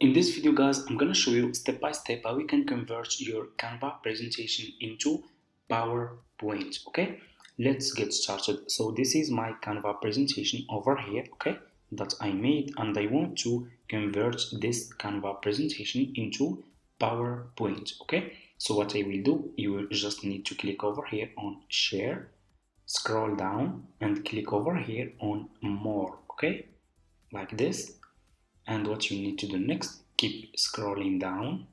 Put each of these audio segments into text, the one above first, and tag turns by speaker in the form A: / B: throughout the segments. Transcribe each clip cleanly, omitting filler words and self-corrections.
A: In this video guys, I'm gonna show you step by step how we can convert your Canva presentation into PowerPoint. Okay, let's get started. So this is my Canva presentation over here, okay, that I made, and I want to convert this Canva presentation into PowerPoint. Okay, so what I will do, you will just need to click over here on share, scroll down and click over here on more, okay, like this. And what you need to do next, keep scrolling down,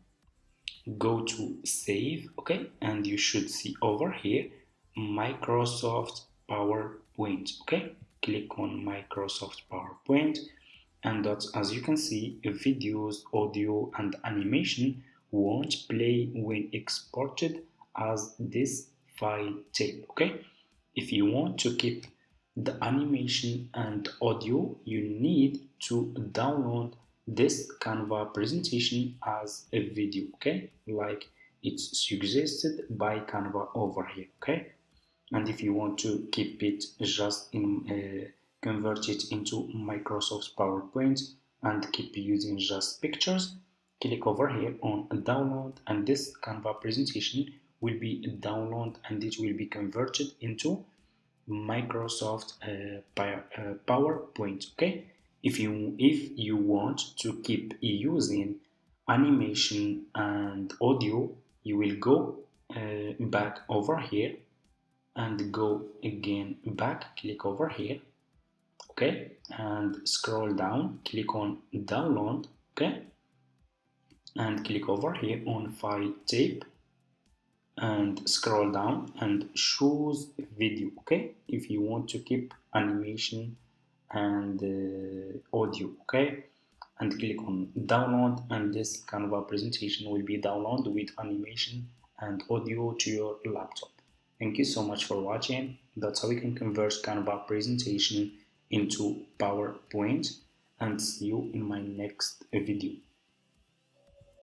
A: go to save, okay, and you should see over here Microsoft PowerPoint, okay, click on Microsoft PowerPoint, and that's, as you can see, videos, audio and animation won't play when exported as this file tape, okay. If you want to keep the animation and audio, you need to download this Canva presentation as a video, okay, like it's suggested by Canva over here, okay. And if you want to keep it just in convert it into Microsoft PowerPoint and keep using just pictures, click over here on download, and this Canva presentation will be downloaded and it will be converted into Microsoft PowerPoint. Okay, if you want to keep using animation and audio, you will go back over here and go again back, click over here, okay, and scroll down, click on download, okay, and click over here on file tape and scroll down and choose video, okay, if you want to keep animation and audio, okay, and click on download, and this Canva presentation will be downloaded with animation and audio to your laptop. Thank you so much for watching. That's how we can convert Canva presentation into PowerPoint, and see you in my next video.